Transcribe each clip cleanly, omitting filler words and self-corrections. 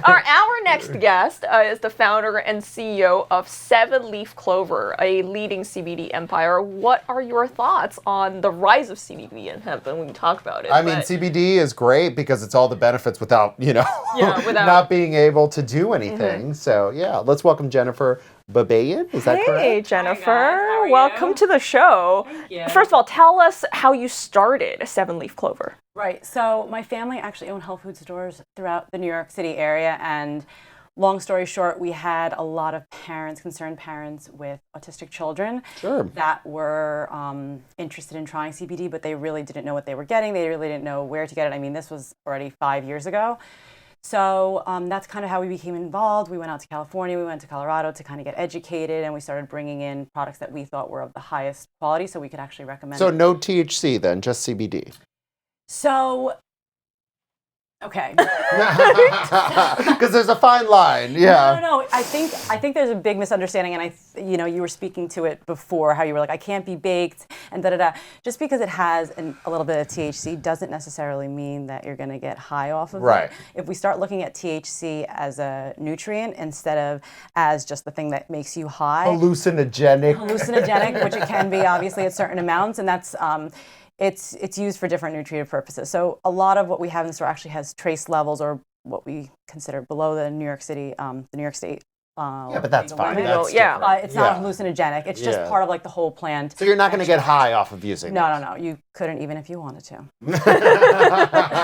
Our next guest is the founder and CEO of 7 Leaf Clover, a leading CBD empire. What are your thoughts on the rise of CBD and hemp? And we can talk about it. I mean, CBD is great because it's all the benefits without, without not being able to do anything. So, yeah, let's welcome Jennifer Babaian. Is that correct? Hey, Jennifer. Hi guys. Welcome to the show. Thank you. First of all, tell us how you started 7 Leaf Clover. Right. So my family actually owned health food stores throughout the New York City area, and long story short, we had a lot of concerned parents with autistic children that were interested in trying CBD, but they really didn't know what they were getting. They really didn't know where to get it. I mean, this was already 5 years ago. So that's kind of how we became involved. We went out to California, we went to Colorado to kind of get educated, and we started bringing in products that we thought were of the highest quality so we could actually recommend So it. no THC then, just CBD. So, okay. Because there's a fine line, yeah. No. I think there's a big misunderstanding, and you were speaking to it before, how you were like, I can't be baked, and da-da-da. Just because it has a little bit of THC doesn't necessarily mean that you're going to get high off of it. If we start looking at THC as a nutrient instead of as just the thing that makes you high. Hallucinogenic, which it can be, obviously, at certain amounts, and that's... It's used for different nutritive purposes. So a lot of what we have in the store actually has trace levels, or what we consider below the New York State. Yeah, but that's fine. That's it's not hallucinogenic. It's just part of like the whole plant. So you're not going to get high off of using it? No. You couldn't even if you wanted to.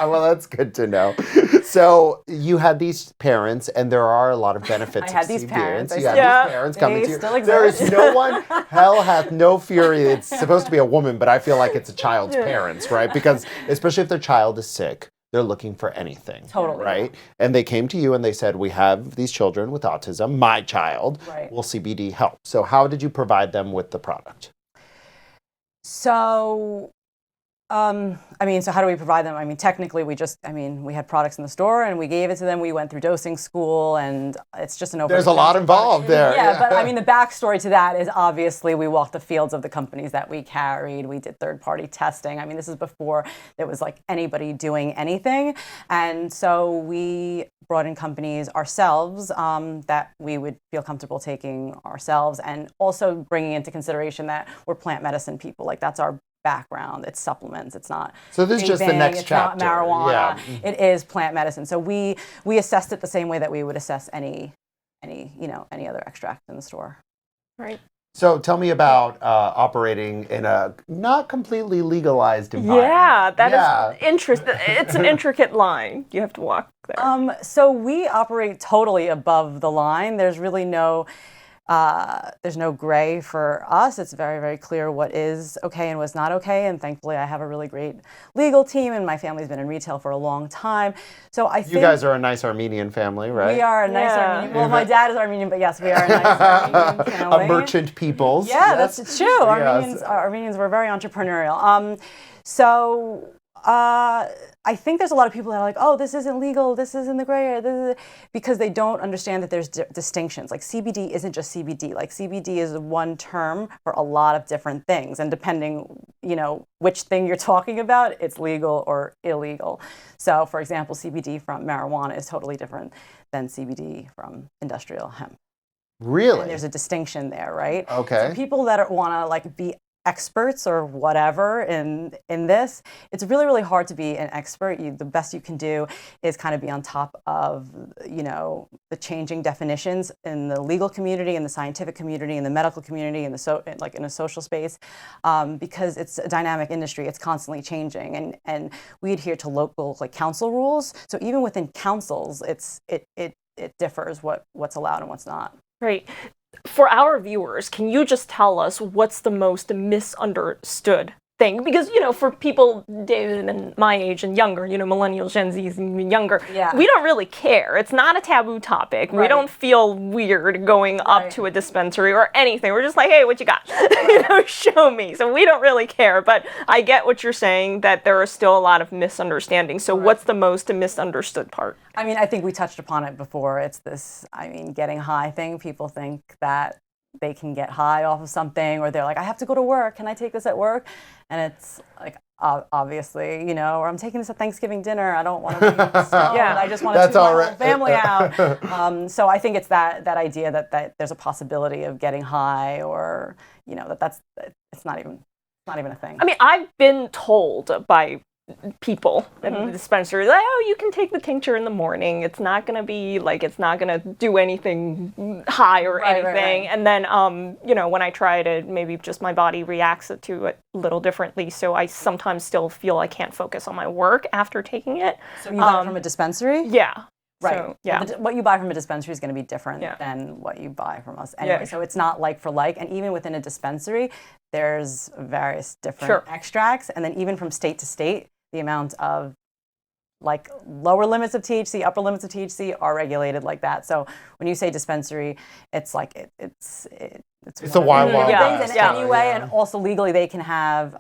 Well, that's good to know. So you had these parents, and there are a lot of benefits. I had these parents. You had these parents coming to you. Still exist. There is no one, hell hath no fury. It's supposed to be a woman, but I feel like it's a child's parents, right? Because especially if their child is sick, they're looking for anything. Totally. Right? And they came to you and they said, we have these children with autism. My child. Will CBD help? So how did you provide them with the product? So, so how do we provide them? I mean, technically we had products in the store and we gave it to them. We went through dosing school, and it's just an open. There's a lot involved there. Yeah, but I mean, the backstory to that is obviously we walked the fields of the companies that we carried. We did third-party testing. I mean, this is before there was like anybody doing anything. And so we brought in companies ourselves that we would feel comfortable taking ourselves, and also bringing into consideration that we're plant medicine people. Like, that's our background. It's supplements. It's not. So this is just the next chapter. It's not marijuana. Yeah. It is plant medicine. So we assessed it the same way that we would assess any other extract in the store. Right. So tell me about operating in a not completely legalized environment. Yeah, that is interesting. It's an intricate line. You have to walk there. So we operate totally above the line. There's really there's no gray for us. It's very, very clear what is okay and what's not okay. And thankfully, I have a really great legal team, and my family's been in retail for a long time. So I think you guys are a nice Armenian family, right? We are a nice Armenian. Well, my dad is Armenian, but yes, we are a nice Armenian family. A merchant peoples. Yeah, that's true. Armenians were very entrepreneurial. I think there's a lot of people that are like, oh, this isn't legal, this isn't the gray area, because they don't understand that there's distinctions. Like, CBD isn't just CBD. Like, CBD is one term for a lot of different things, and depending, which thing you're talking about, it's legal or illegal. So, for example, CBD from marijuana is totally different than CBD from industrial hemp. Really? And there's a distinction there, right? Okay. So people that want to be experts or whatever in this, it's really, really hard to be an expert. The best you can do is kind of be on top of the changing definitions in the legal community, in the scientific community, in the medical community, in a social space, because it's a dynamic industry. It's constantly changing, and we adhere to local council rules. So even within councils, it differs what's allowed and what's not. Right. For our viewers, can you just tell us what's the most misunderstood thing? Because, for people, David and my age and younger, millennials, Gen Zs and younger, we don't really care. It's not a taboo topic. Right. We don't feel weird going up to a dispensary or anything. We're just like, hey, what you got? Show me. So we don't really care. But I get what you're saying, that there are still a lot of misunderstandings. So what's the most misunderstood part? I mean, I think we touched upon it before. It's this, getting high thing. People think that they can get high off of something, or they're like, I have to go to work. Can I take this at work? And it's like, obviously, or I'm taking this at Thanksgiving dinner. I don't want to be stoned. Yeah. I just want to That's take my all right. whole family out. So I think it's that idea that there's a possibility of getting high, or that's it's not even a thing. I mean, I've been told by people at the dispensary, like, oh, you can take the tincture in the morning. It's not going to be it's not going to do anything high or anything. Right. And then, when I try to, maybe just my body reacts to it a little differently. So I sometimes still feel I can't focus on my work after taking it. So you got it from a dispensary? Yeah. Right. So, yeah. What you buy from a dispensary is going to be different Yeah. than what you buy from us anyway. Yeah. So it's not like for like. And even within a dispensary, there's various different Sure. extracts. And then even from state to state, the amount of lower limits of THC, upper limits of THC are regulated like that. So when you say dispensary, it's like it's a wild, wild Yeah. west. And anyway, and also legally they can have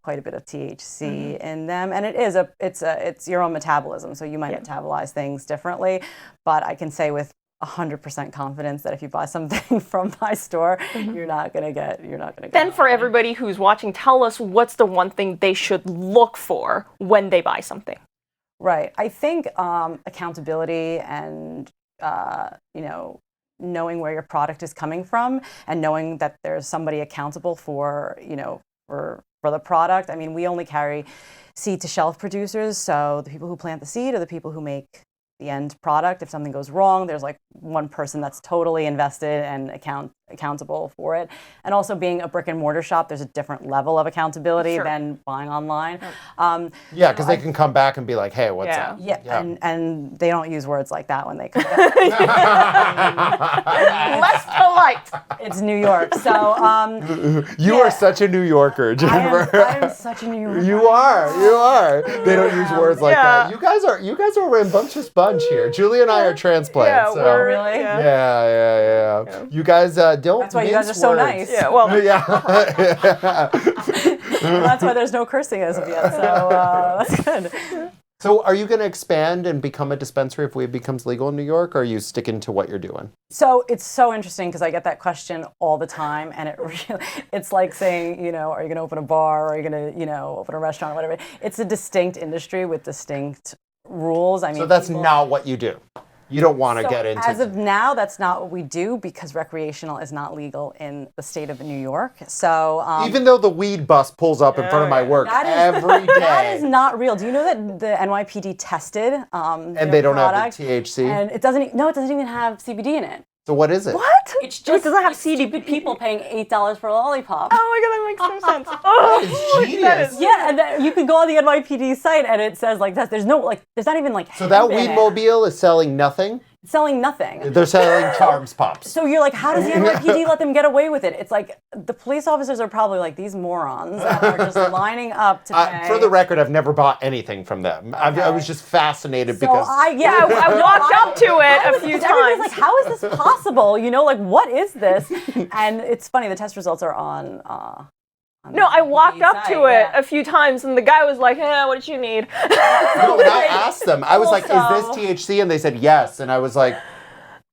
quite a bit of THC in them, and it's your own metabolism, so you might metabolize things differently. But I can say with 100% confidence that if you buy something from my store, you're not gonna get. Then for everybody who's watching, tell us what's the one thing they should look for when they buy something. Right. I think accountability and knowing where your product is coming from, and knowing that there's somebody accountable for the product. I mean, we only carry seed to shelf producers, so the people who plant the seed are the people who make the end product. If something goes wrong, there's one person that's totally invested and accountable for it. And also, being a brick and mortar shop, there's a different level of accountability than buying online. Yeah, because they can come back and be like, hey, what's up? Yeah, and they don't use words like that when they come back. Less polite. It's New York, so You are such a New Yorker, Jennifer. I am such a New Yorker. You are. They don't use words like that. You guys are a rambunctious bunch here. Julie and I are transplants. Yeah, so. Really? Yeah. You guys don't. That's why you guys are mince so words. nice. Yeah, well, Yeah. That's why there's no cursing as of yet. So that's good. So are you going to expand and become a dispensary if weed becomes legal in New York, or are you sticking to what you're doing? So it's so interesting because I get that question all the time, and it's like saying, are you going to open a bar, or are you going to, open a restaurant or whatever? It's a distinct industry with distinct rules. I mean, So that's not what you do. You don't want to get into. As of now, that's not what we do because recreational is not legal in the state of New York. So even though the weed bus pulls up in front of my work every day. That is not real. Do you know that the NYPD tested and they don't product, have the THC? and it doesn't even have CBD in it. So what is it? what? It's just doesn't have stupid people paying $8 for a lollipop. Oh my god, that makes no sense. Oh, It's genius. Yeah, and then you can go on the NYPD site and it says that there's not even So that hemp in weed it. mobile is selling nothing? It's selling nothing. They're selling Charms Pops. So you're like, how does the NYPD let them get away with it? It's like the police officers are probably like, these morons are just lining up to pay. For the record, I've never bought anything from them. I was just fascinated because... I walked up to it a few Everybody's times. like, how is this possible? What is this? And it's funny, the test results are on No, I walked up site, to it yeah. a few times, and the guy was like, what did you need? No, and I asked them. I was like, Also- is this THC? And they said yes. And I was like,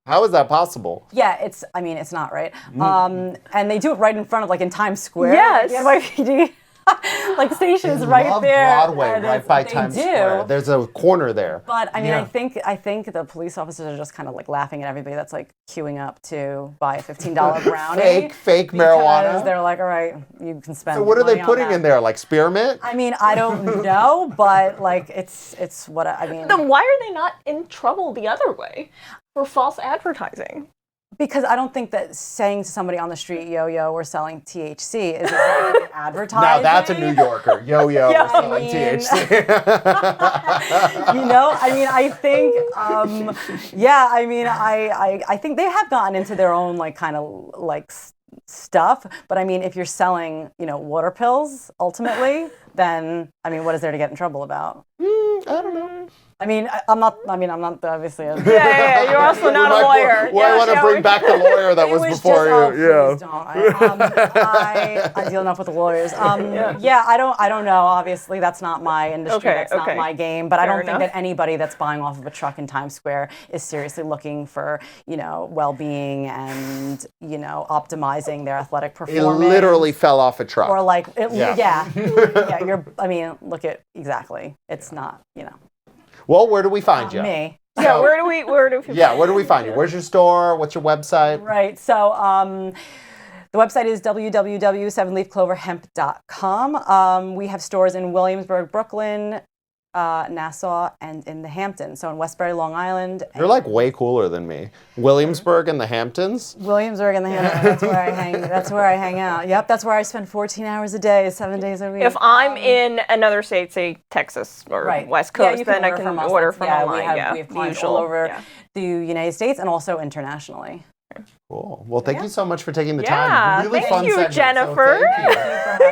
how is that possible? Yeah, it's not right. And they do it right in front of, in Times Square. Yes. The NYPD, stations right Love there. Broadway, and right by they Times do. Square. There's a corner there. But I mean, Yeah. I think the police officers are just kind of laughing at everybody that's queuing up to buy a $15 brownie. Fake because marijuana. they're like, all right, you can spend. So what are they money on putting that. in there? Like spearmint? I mean, I don't know, but it's what I mean. Then why are they not in trouble the other way for false advertising? Because I don't think that saying to somebody on the street, yo, we're selling THC is exactly advertising. Now that's a New Yorker. Yo, we're selling THC. I think, I think they have gotten into their own stuff. But I mean, if you're selling, water pills ultimately, then what is there to get in trouble about? I don't know. I mean, I'm not obviously. Yeah, you're also not a lawyer. I want to bring back the lawyer that was before you. Please don't. I deal enough with the lawyers. Yeah, I don't know. Obviously, that's not my industry. That's not my game. But I don't think that anybody that's buying off of a truck in Times Square is seriously looking for, well-being and, optimizing their athletic It performance. literally fell off a truck. Or like, Yeah. look at exactly. It's not, Well, where do we find you? me. Yeah, where do we where do we find you? Where's your store? What's your website? Right. So the website is www.7leafcloverhemp.com. We have stores in Williamsburg, Brooklyn, Nassau, and in the Hamptons. So in Westbury, Long Island. You're like way cooler than me. Williamsburg and the Hamptons? Williamsburg and the Hamptons. That's where I hang. That's where I hang out. Yep. That's where I spend 14 hours a day, 7 days a week. If I'm in another state, say Texas or West Coast, you then I can order from online. We have clients all over the United States and also internationally. Cool. Well, thank you so much for taking the Yeah, time. Really thank fun you, segment, so Jennifer. thank you.